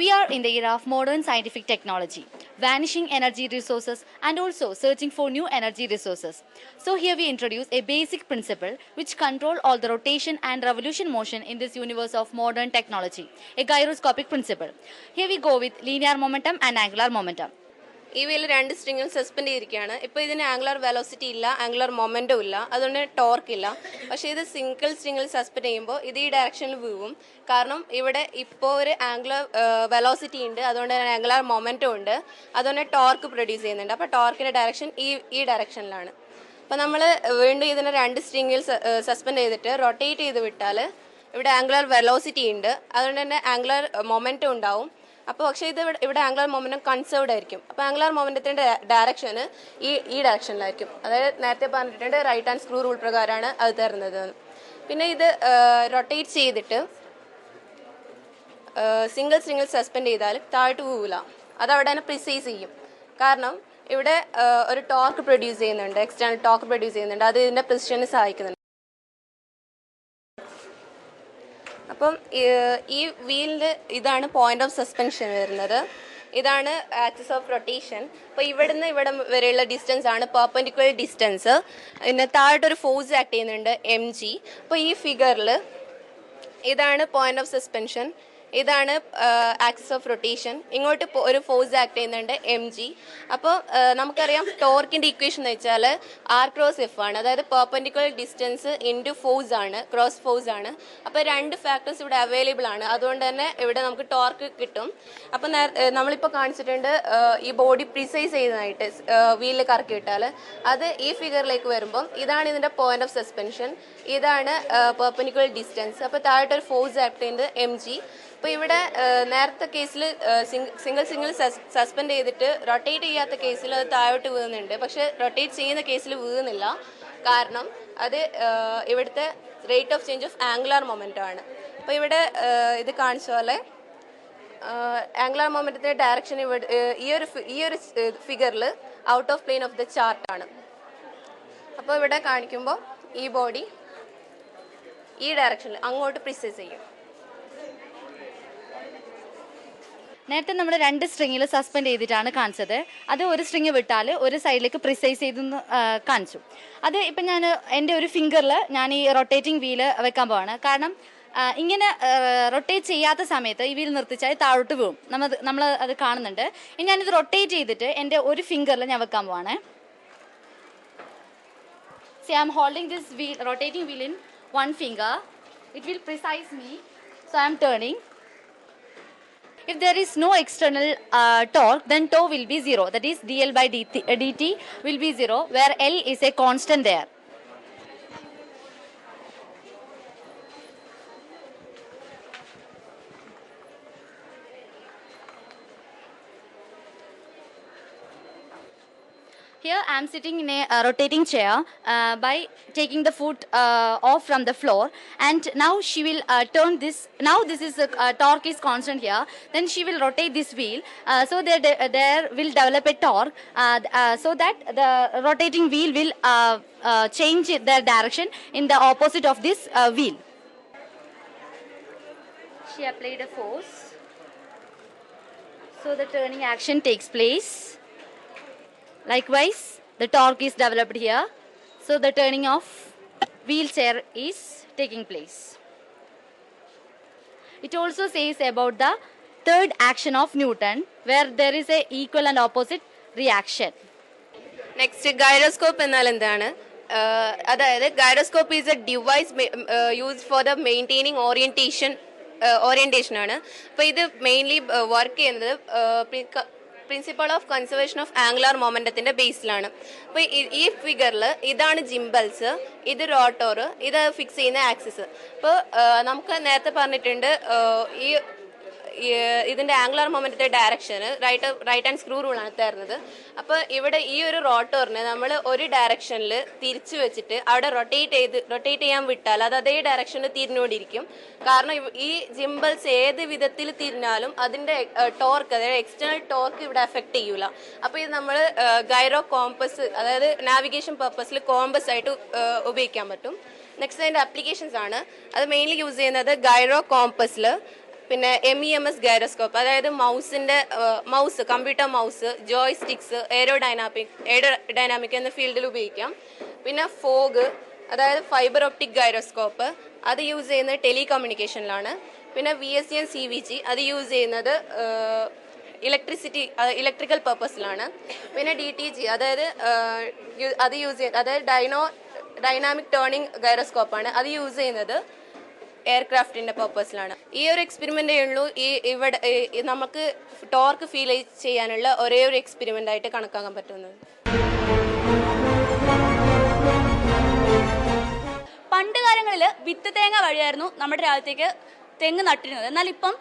We are in the era of modern scientific technology, vanishing energy resources and also searching for new energy resources. So here we introduce a basic principle which control all the rotation and revolution motion in this universe of modern technology, a gyroscopic principle. Here we go with linear momentum and angular momentum. ഈ wheel രണ്ട് സ്ട്രിങ്ങും suspend ചെയ്തിരിക്കുകയാണ്. ഇപ്പോൾ ഇതിന് angular velocity ഇല്ല, angular മൊമെൻറ്റും ഇല്ല, അതുകൊണ്ട് torque ഇല്ല. പക്ഷേ ഇത് സിംഗിൾ സ്ട്രിങ്ങിൽ സസ്പെൻഡ് ചെയ്യുമ്പോൾ ഇത് ഈ ഡയറക്ഷനിൽ വീവും. കാരണം ഇവിടെ ഇപ്പോൾ ഒരു ആംഗുലർ വെലോസിറ്റി ഉണ്ട്, അതുകൊണ്ട് തന്നെ ആംഗുലർ മൊമെൻറ്റും ഉണ്ട്, അതുകൊണ്ട് ടോർക്ക് പ്രൊഡ്യൂസ് ചെയ്യുന്നുണ്ട്. അപ്പോൾ ടോർക്കിൻ്റെ ഡയറക്ഷൻ ഈ ഡയറക്ഷനിലാണ്. അപ്പോൾ നമ്മൾ വീണ്ടും ഇതിനെ രണ്ട് സ്ട്രിങ്ങിൽ സസ്പെൻഡ് ചെയ്തിട്ട് റൊട്ടേറ്റ് ചെയ്ത് വിട്ടാൽ ഇവിടെ ആംഗുലർ വെലോസിറ്റി ഉണ്ട്, അതുകൊണ്ട് തന്നെ ആംഗുലർ മൊമെൻറ്റും ഉണ്ടാവും. അപ്പോൾ പക്ഷേ ഇത് ഇവിടെ ആംഗുലർ മൊമെൻറ്റം കൺസേർവ്ഡ് ആയിരിക്കും. അപ്പോൾ ആംഗുലർ മൊമെൻറ്റത്തിൻ്റെ ഡയറക്ഷന് ഈ ഡയറക്ഷനിലായിരിക്കും. അതായത് നേരത്തെ പറഞ്ഞിട്ടുണ്ട് റൈറ്റ് ഹാൻഡ് സ്ക്രൂ റൂൾ പ്രകാരമാണ് അത് തരുന്നത്. പിന്നെ ഇത് റൊട്ടേറ്റ് ചെയ്തിട്ട് സിംഗിൾ സ്ട്രിങ്ങിൽ സസ്പെൻഡ് ചെയ്താൽ താഴോട്ട് പോവില്ല, അതവിടെ തന്നെ പ്രിസൈസ് ചെയ്യും. കാരണം ഇവിടെ ഒരു ടോർക്ക് പ്രൊഡ്യൂസ് ചെയ്യുന്നുണ്ട്, എക്സ്റ്റേണൽ ടോർക്ക് പ്രൊഡ്യൂസ് ചെയ്യുന്നുണ്ട്, അത് ഇതിൻ്റെ പ്രിസിഷന് സഹായിക്കുന്നുണ്ട്. അപ്പം ഈ വീലിൻ്റെ ഇതാണ് പോയിന്റ് ഓഫ് സസ്പെൻഷൻ വരുന്നത്, ഇതാണ് ആക്സിസ് ഓഫ് റൊട്ടേഷൻ. അപ്പോൾ ഇവിടുന്ന് ഇവിടെ വരെയുള്ള ഡിസ്റ്റൻസ് ആണ് പെർപെൻഡിക്കുലർ ഡിസ്റ്റൻസ്. പിന്നെ താഴോട്ടൊരു ഫോഴ്സ് ആക്ട് ചെയ്യുന്നുണ്ട് mg. അപ്പോൾ ഈ ഫിഗറിൽ ഇതാണ് പോയിന്റ് ഓഫ് സസ്പെൻഷൻ, ഇതാണ് ആക്സിസ് ഓഫ് റൊട്ടേഷൻ, ഇങ്ങോട്ട് ഒരു ഫോഴ്സ് ആക്ട് ചെയ്യുന്നുണ്ട് mg. അപ്പോൾ നമുക്കറിയാം ടോർക്കിൻ്റെ ഇക്വേഷൻ എന്ന് വെച്ചാൽ r ക്രോസ് എഫ് ആണ്, അതായത് പെർപെൻഡിക്കുലർ ഡിസ്റ്റൻസ് ഇൻറ്റു ഫോഴ്സ് ആണ്, ക്രോസ് ഫോഴ്സ് ആണ്. അപ്പോൾ രണ്ട് ഫാക്ടേഴ്സ് ഇവിടെ അവൈലബിൾ ആണ്, അതുകൊണ്ട് തന്നെ ഇവിടെ നമുക്ക് ടോർക്ക് കിട്ടും. അപ്പോൾ നമ്മളിപ്പോൾ കാണിച്ചിട്ടുണ്ട് ഈ ബോഡി പ്രിസൈസ് ചെയ്യുന്നതായിട്ട് വീലിൽ കറക്കി വിട്ടാൽ. അത് ഈ ഫിഗറിലേക്ക് വരുമ്പം ഇതാണ് ഇതിൻ്റെ പോയിന്റ് ഓഫ് സസ്പെൻഷൻ, ഇതാണ് പെർപെൻഡിക്കുലർ ഡിസ്റ്റൻസ്. അപ്പോൾ താഴോട്ടൊരു ഫോഴ്സ് ആക്ട് ചെയ്യുന്നത് mg. അപ്പോൾ ഇവിടെ നേരത്തെ കേസിൽ സിംഗിൾ സസ്പെൻഡ് ചെയ്തിട്ട് റൊട്ടേറ്റ് ചെയ്യാത്ത കേസിൽ അത് താഴോട്ട് വീഴുന്നുണ്ട്, പക്ഷെ റൊട്ടേറ്റ് ചെയ്യുന്ന കേസിൽ വീഴുന്നില്ല. കാരണം അത് ഇവിടുത്തെ rate of change of angular momentum ആണ്. അപ്പോൾ ഇവിടെ ഇത് കാണിച്ച പോലെ ആംഗുലാർ മൊമെൻറ്റത്തിൻ്റെ ഡയറക്ഷൻ ഇവിടെ ഈ ഒരു ഫിഗറിൽ out of plane of the ചാർട്ടാണ്. അപ്പോൾ ഇവിടെ കാണിക്കുമ്പോൾ ഈ ബോഡി ഈ ഡയറക്ഷനിൽ അങ്ങോട്ട് പ്രിസൈസ് ചെയ്യും. നേരത്തെ നമ്മൾ രണ്ട് സ്ട്രിങ്ങിൽ സസ്പെൻഡ് ചെയ്തിട്ടാണ് കാണിച്ചത്. അത് ഒരു സ്ട്രിങ് വിട്ടാൽ ഒരു സൈഡിലേക്ക് പ്രിസൈസ് ചെയ്തെന്ന് കാണിച്ചു. അത് ഇപ്പം ഞാൻ എൻ്റെ ഒരു ഫിംഗറിൽ ഞാൻ ഈ റൊട്ടേറ്റിംഗ് വീല് വെക്കാൻ പോവാണ്. കാരണം ഇങ്ങനെ റൊട്ടേറ്റ് ചെയ്യാത്ത സമയത്ത് ഈ വീൽ നിർത്തിച്ചാൽ താഴോട്ട് വീഴും, നമ്മൾ അത് കാണുന്നുണ്ട്. ഇനി ഞാനിത് റൊട്ടേറ്റ് ചെയ്തിട്ട് എൻ്റെ ഒരു ഫിംഗറിൽ ഞാൻ വെക്കാൻ പോവാണ്. See, I am holding this wheel, rotating wheel in one finger. It will precise me, so I am turning. If there is no external torque, then tau will be 0. That is dl by dt will be 0, where L is a constant there. Here I am sitting in a rotating chair by taking the foot off from the floor, and now she will turn this. Now this is torque is constant here. Then she will rotate this wheel, so that there will develop a torque, so that the rotating wheel will change their direction in the opposite of this wheel. She applied a force, so the turning action takes place. Likewise, the torque is developed here, so the turning of wheelchair is taking place. It also says about the third action of Newton, where there is a equal and opposite reaction. Next, gyroscope എന്നാൽ എന്താണ്? അതായത് gyroscope is a device used for the maintaining orientation ആണ്. അപ്പോൾ ഇത് mainly work ചെയ്യുന്നത് principle of conservation of angular മൊമെൻറ്റത്തിൻ്റെ ബേസിലാണ്. അപ്പോൾ ഈ ഫിഗറിൽ ഇതാണ് ജിംബൽസ്, ഇത് റോട്ടോർ, ഇത് ഫിക്സ് ചെയ്യുന്ന ആക്സിസ്. അപ്പോൾ നമുക്ക് നേരത്തെ പറഞ്ഞിട്ടുണ്ട് ഇതിൻ്റെ ആംഗുലാർ മൊമെൻറ്റത്തെ ഡയറക്ഷന് റൈറ്റ് ഹാൻഡ് സ്ക്രൂ റൂളാണ് തരുന്നത്. അപ്പോൾ ഇവിടെ ഈ ഒരു റോട്ടോറിനെ നമ്മൾ ഒരു ഡയറക്ഷനിൽ തിരിച്ചു വെച്ചിട്ട് അവിടെ റൊട്ടേറ്റ് ചെയ്യാൻ വിട്ടാൽ അത് അതേ ഡയറക്ഷനിൽ തിരിഞ്ഞുകൊണ്ടിരിക്കും. കാരണം ഈ ജിംബൽസ് ഏത് വിധത്തിൽ തിരിഞ്ഞാലും അതിൻ്റെ ടോർക്ക്, അതായത് എക്സ്റ്റേണൽ ടോർക്ക് ഇവിടെ എഫക്റ്റ് ചെയ്യൂല. അപ്പോൾ ഇത് നമ്മൾ ഗൈറോ കോമ്പസ്, അതായത് നാവിഗേഷൻ പർപ്പസിൽ കോമ്പസ് ആയിട്ട് ഉപയോഗിക്കാൻ പറ്റും. നെക്സ്റ്റ് അതിൻ്റെ അപ്ലിക്കേഷൻസ് ആണ്. അത് മെയിൻലി യൂസ് ചെയ്യുന്നത് ഗൈറോ കോമ്പസിൽ, പിന്നെ MEMS ഗൈറോസ്കോപ്പ്, അതായത് mouse computer mouse, Joy sticks, aerodynamic എന്ന ഫീൽഡിൽ ഉപയോഗിക്കാം. പിന്നെ ഫോഗ്, അതായത് ഫൈബർ ഒപ്റ്റിക് ഗൈറോസ്കോപ്പ്, അത് യൂസ് ചെയ്യുന്നത് ടെലികമ്മ്യൂണിക്കേഷനിലാണ്. പിന്നെ VSN CVG, അത് യൂസ് ചെയ്യുന്നത് ഇലക്ട്രിക്കൽ പർപ്പസിലാണ്. പിന്നെ DTG, അതായത് അത് യൂസ് ചെയ്യുന്നത് അതായത് ഡൈനാമിക് ടേണിംഗ് ഗൈറോസ്കോപ്പാണ്, അത് യൂസ് ചെയ്യുന്നത് എയർക്രാഫ്റ്റിന്റെ പർപ്പസിലാണ്. ഈ ഒരു എക്സ്പെരിമെന്റേ ഉള്ളൂ ഇവിടെ നമുക്ക് ടോർക്ക് ഫീൽ ചെയ്യാനുള്ള ഒരേ ഒരു എക്സ്പെരിമെന്റ് ആയിട്ട് കണക്കാക്കാൻ പറ്റുന്നത്. പണ്ട് കാലങ്ങളിൽ വിത്ത് തേങ്ങ വഴിയായിരുന്നു നമ്മുടെ രാജ്യത്തേക്ക് തെങ്ങ് നട്ടിരുന്നത്. എന്നാൽ ഇപ്പം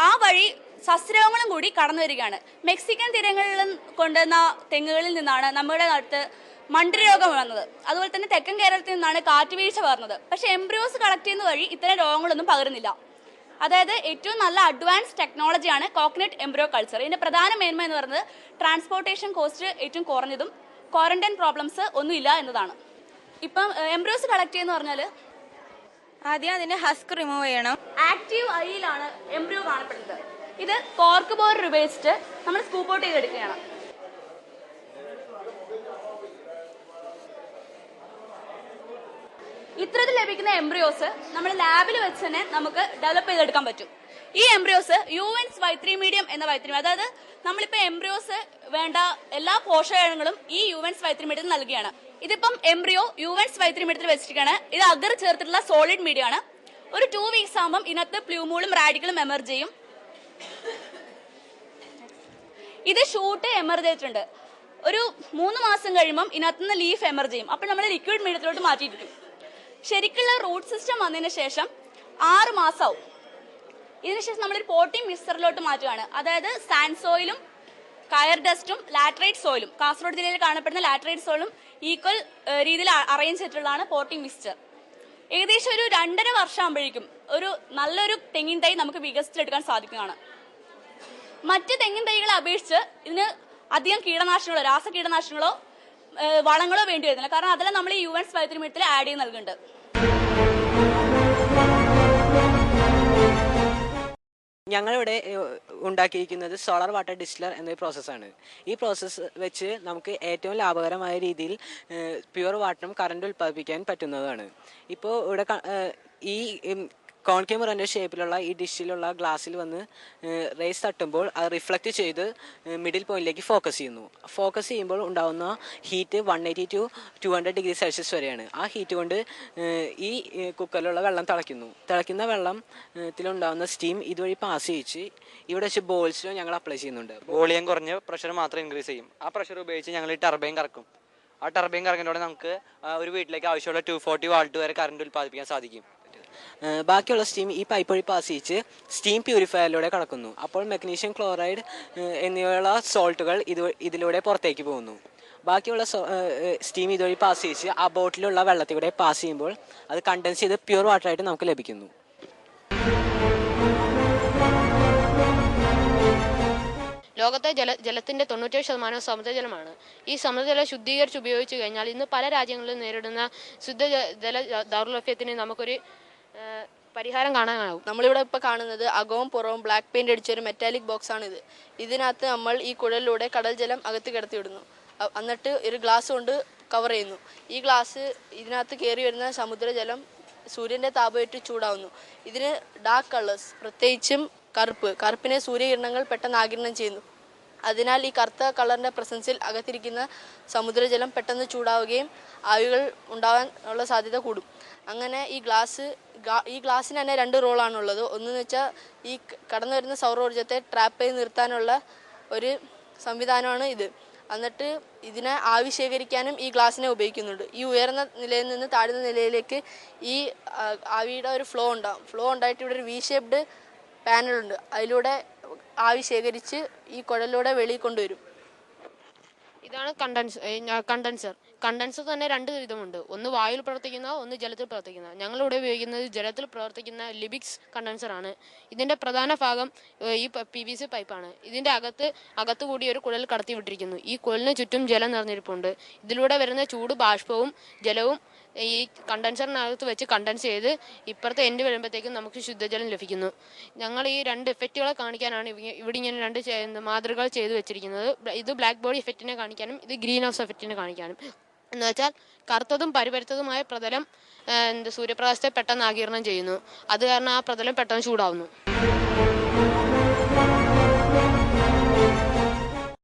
ആ വഴി സസ്യരോഗങ്ങളും കൂടി കടന്നു വരികയാണ്. മെക്സിക്കൻ തീരങ്ങളിൽ കൊണ്ടുവന്ന തെങ്ങുകളിൽ നിന്നാണ് നമ്മുടെ നാട്ടിൽ മണ്ടരി രോഗം വന്നത്. അതുപോലെ തന്നെ തെക്കൻ കേരളത്തിൽ നിന്നാണ് കാറ്റുവീഴ്ച വരുന്നത്. പക്ഷേ എംബ്രിയോസ് കളക്ട് ചെയ്യുന്ന വഴി ഇത്തരം രോഗങ്ങളൊന്നും പകരുന്നില്ല. അതായത് ഏറ്റവും നല്ല അഡ്വാൻസ് ടെക്നോളജിയാണ് കോക്കനട്ട് എംബ്രിയോ കൾച്ചർ. ഇതിന്റെ പ്രധാന മേന്മ എന്ന് പറയുന്നത് ട്രാൻസ്പോർട്ടേഷൻ കോസ്റ്റ് ഏറ്റവും കുറഞ്ഞതും ക്വാറന്റൈൻ പ്രോബ്ലംസ് ഒന്നുമില്ല എന്നതാണ്. ഇപ്പം എംബ്രിയോസ് കളക്ട് ചെയ്യുന്ന പറഞ്ഞാൽ ആദ്യം അതിന്റെ ഹസ്ക് റിമൂവ് ചെയ്യണം. ആക്റ്റീവ് ഐയിലാണ് എംബ്രിയോ കാണപ്പെടുന്നത്. ഇത് കോർക്ക് ബോർഡ് ഉപയോഗിച്ചിട്ട് നമ്മൾ സ്കൂപ്പ് ഔട്ട് ചെയ്തെടുക്കുകയാണ്. ഇത്തരത്തിൽ ലഭിക്കുന്ന എംബ്രിയോസ് നമ്മൾ ലാബിൽ വെച്ച് തന്നെ നമുക്ക് ഡെവലപ്പ് ചെയ്തെടുക്കാൻ പറ്റും. ഈ എംബ്രിയോസ് യുവൻസ് Y3 മീഡിയം എന്ന Y3, അതായത് നമ്മളിപ്പോൾ എംബ്രിയോസ് വേണ്ട എല്ലാ പോഷകങ്ങളും ഈ യുവൻസ് Y3 മീഡിയത്തിൽ നൽകുകയാണ്. ഇതിപ്പം എംബ്രിയോ യുവൻസ് Y3 മീഡിയത്തിൽ വെച്ചിരിക്കുകയാണ്. ഇത് അഗർ ചേർത്തിട്ടുള്ള സോളിഡ് മീഡിയം ആണ്. ഒരു 2 വീക്സ് ആകുമ്പം ഇതിനകത്ത് പ്ലൂമൂളും റാഡിക്കലും എമർജ് ചെയ്യും. ഇത് ഷൂട്ട് എമർജ് ചെയ്തിട്ടുണ്ട്. ഒരു 3 മാസം കഴിയുമ്പം ഇതിനകത്തുനിന്ന് ലീഫ് എമർജ് ചെയ്യും. അപ്പോൾ നമ്മൾ ലിക്വിഡ് മീഡിയത്തിലോട്ട് മാറ്റിയിരിക്കും. ശരിക്കുള്ള റൂട്ട് സിസ്റ്റം വന്നതിന് ശേഷം 6 മാസമാവും. ഇതിനുശേഷം നമ്മളൊരു പോട്ടിംഗ് മിക്സറിലോട്ട് മാറ്റുകയാണ്. അതായത് സാൻഡ് സോയിലും കയർ ഡസ്റ്റും ലാറ്ററൈറ്റ് സോയിലും, കാസർഗോഡ് ജില്ലയിൽ കാണപ്പെടുന്ന ലാറ്ററൈറ്റ് സോയിലും ഈക്വൽ രീതിയിൽ അറേഞ്ച് ചെയ്തിട്ടുള്ളതാണ് പോട്ടിംഗ് മിക്സ്ചർ. ഏകദേശം ഒരു 2.5 വർഷം ആകുമ്പോഴേക്കും ഒരു നല്ലൊരു തെങ്ങിൻ തൈ നമുക്ക് വികസിച്ചെടുക്കാൻ സാധിക്കുന്നതാണ്. മറ്റ് തെങ്ങിൻ തൈകളെ അപേക്ഷിച്ച് ഇതിന് അധികം കീടനാശിനികളോ രാസ കീടനാശിനികളോ വളങ്ങളോ വേണ്ടി വരുന്നില്ല. കാരണം അതെല്ലാം നമ്മൾ ഈ യുവൻസ് Y3 മീഡിയത്തിൽ ആഡ് ചെയ്ത് നൽകുന്നുണ്ട്. ഞങ്ങളിവിടെ ഉണ്ടാക്കിയിരിക്കുന്നത് സോളാർ വാട്ടർ ഡിസ്റ്റിലർ എന്ന പ്രോസസ്സാണ്. ഈ പ്രോസസ്സ് വെച്ച് നമുക്ക് ഏറ്റവും ലാഭകരമായ രീതിയിൽ പ്യുവർ വാട്ടറും കറണ്ട് ഉൽപ്പാദിപ്പിക്കാൻ പറ്റുന്നതാണ്. ഇപ്പോൾ ഇവിടെ ഈ കോൺകേവ് മിററിൻ്റെ ഷേപ്പിലുള്ള ഈ ഡിഷിലുള്ള ഗ്ലാസ്സിൽ വന്ന് റേസ് തട്ടുമ്പോൾ അത് റിഫ്ലക്റ്റ് ചെയ്ത് മിഡിൽ പോയിന്റിലേക്ക് ഫോക്കസ് ചെയ്യുന്നു. ഫോക്കസ് ചെയ്യുമ്പോൾ ഉണ്ടാകുന്ന ഹീറ്റ് 180 to 200 ഡിഗ്രി സെൽഷ്യസ് വരെയാണ്. ആ ഹീറ്റ് കൊണ്ട് ഈ കുക്കറിലുള്ള വെള്ളം തിളയ്ക്കുന്ന വെള്ളത്തിലുണ്ടാകുന്ന സ്റ്റീം ഇതുവഴി പാസ് ചെയ്യിച്ച് ഇവിടെ വെച്ച് ബോൾസിലും ഞങ്ങൾ അപ്ലൈ ചെയ്യുന്നുണ്ട്. വോളിയം കുറഞ്ഞ് പ്രഷർ മാത്രം ഇൻക്രീസ് ചെയ്യും. ആ പ്രഷർ ഉപയോഗിച്ച് ഞങ്ങൾ ഈ ടർബൈൻ കറക്കും. ആ ടർബൈൻ കറങ്ങിനോടെ നമുക്ക് ഒരു വീട്ടിലേക്ക് ആവശ്യമുള്ള 240 വാൾട്ട് വരെ കറണ്ട് ഉൽപ്പാദിപ്പിക്കാൻ സാധിക്കും. ബാക്കിയുള്ള സ്റ്റീം ഈ പൈപ്പ് വഴി പാസ് ചെയ്യിച്ച് സ്റ്റീം പ്യൂരിഫയറിലൂടെ കടക്കുന്നു. അപ്പോൾ മെഗ്നീഷ്യം ക്ലോറൈഡ് എന്നിവയുള്ള സോൾട്ടുകൾ ഇതിലൂടെ പുറത്തേക്ക് പോകുന്നു. ബാക്കിയുള്ള സ്റ്റീം ഇതുവഴി പാസ് ചെയ്യിച്ച് ആ ബോട്ടിലുള്ള വെള്ളത്തിലൂടെ പാസ് ചെയ്യുമ്പോൾ അത് കണ്ടൻസ് ചെയ്ത് പ്യൂർ വാട്ടറായിട്ട് നമുക്ക് ലഭിക്കുന്നു. ലോകത്തെ ജലത്തിൻ്റെ 97% സമുദ്രജലമാണ്. ഈ സമുദ്രജലം ശുദ്ധീകരിച്ച് ഉപയോഗിച്ച് കഴിഞ്ഞാൽ ഇന്ന് പല രാജ്യങ്ങളിലും നേരിടുന്ന ശുദ്ധജല ദൗർലഭ്യത്തിന് നമുക്കൊരു പരിഹാരം കാണാനാവും. നമ്മളിവിടെ ഇപ്പോൾ കാണുന്നത് അകവും പുറവും ബ്ലാക്ക് പെയിന്റ് അടിച്ചൊരു മെറ്റാലിക് ബോക്സ് ആണിത്. ഇതിനകത്ത് നമ്മൾ ഈ കുഴലിലൂടെ കടൽ ജലം അകത്ത് കിടത്തിവിടുന്നു. എന്നിട്ട് ഒരു ഗ്ലാസ് കൊണ്ട് കവർ ചെയ്യുന്നു. ഈ ഗ്ലാസ് ഇതിനകത്ത് കയറി വരുന്ന സമുദ്രജലം സൂര്യൻ്റെ താപമേറ്റ് ചൂടാവുന്നു. ഇതിന് ഡാർക്ക് കളേഴ്സ്, പ്രത്യേകിച്ചും കറുപ്പിനെ സൂര്യകിരണങ്ങൾ പെട്ടെന്ന് ആഗിരണം ചെയ്യുന്നു. അതിനാൽ ഈ കറുത്ത കളറിൻ്റെ പ്രസൻസിൽ അകത്തിരിക്കുന്ന സമുദ്രജലം പെട്ടെന്ന് ചൂടാവുകയും ആവികൾ ഉണ്ടാകാൻ ഉള്ള സാധ്യത കൂടും. അങ്ങനെ ഈ ഗ്ലാസ്സിന് തന്നെ 2 റോളാണുള്ളത്. ഒന്നെന്ന് വെച്ചാൽ ഈ കടന്നു വരുന്ന സൗരോർജ്ജത്തെ ട്രാപ്പ് ചെയ്ത് നിർത്താനുള്ള ഒരു സംവിധാനമാണ് ഇത്. എന്നിട്ട് ഇതിനെ ആവി ശേഖരിക്കാനും ഈ ഗ്ലാസ്സിനെ ഉപയോഗിക്കുന്നുണ്ട്. ഈ ഉയർന്ന നിലയിൽ നിന്ന് താഴ്ന്ന നിലയിലേക്ക് ഈ ആവിയുടെ ഒരു ഫ്ലോ ഉണ്ടായിട്ട് ഇവിടെ ഒരു V ഷേപ്ഡ് പാനലുണ്ട്. അതിലൂടെ ആവി ശേഖരിച്ച് ഈ കുഴലിലൂടെ വെളിയിൽ കൊണ്ടുവരും. ഇതാണ് കണ്ടൻസർ തന്നെ 2 വിധമുണ്ട്. ഒന്ന് വായുവിൽ പ്രവർത്തിക്കുന്ന, ഒന്ന് ജലത്തിൽ പ്രവർത്തിക്കുന്ന. ഞങ്ങളിവിടെ ഉപയോഗിക്കുന്നത് ജലത്തിൽ പ്രവർത്തിക്കുന്ന ലിബിക്സ് കണ്ടൻസറാണ്. ഇതിൻ്റെ പ്രധാന ഭാഗം ഈ PVC പൈപ്പാണ്. ഇതിൻ്റെ അകത്ത് കൂടി ഒരു കുഴൽ കടത്തി വിട്ടിരിക്കുന്നു. ഈ കുഴലിന് ചുറ്റും ജലം നിറഞ്ഞിരിപ്പുണ്ട്. ഇതിലൂടെ വരുന്ന ചൂട് ബാഷ്പവും ജലവും ഈ കണ്ടൻസറിനകത്ത് വെച്ച് കണ്ടൻസ് ചെയ്ത് ഇപ്പുറത്തെ എൻഡ് വരുമ്പോഴത്തേക്കും നമുക്ക് ശുദ്ധജലം ലഭിക്കുന്നു. ഞങ്ങൾ ഈ രണ്ട് എഫക്റ്റുകളെ കാണിക്കാനാണ് ഇവിടെ ഇങ്ങനെ രണ്ട് മാതൃകകൾ ചെയ്തു വെച്ചിരിക്കുന്നത്. ഇത് ബ്ലാക്ക് ബോഡി എഫക്റ്റിനെ കാണിക്കാനും ഇത് ഗ്രീൻ ഹൗസ് എഫക്റ്റിനെ കാണിക്കാനും. എന്ന് വെച്ചാൽ കറുത്തതും പരിപരുത്തതുമായ പ്രതലം സൂര്യപ്രകാശത്തെ പെട്ടെന്ന് ആഗിരണം ചെയ്യുന്നു. അത് കാരണം ആ പ്രതലം പെട്ടെന്ന് ചൂടാവുന്നു.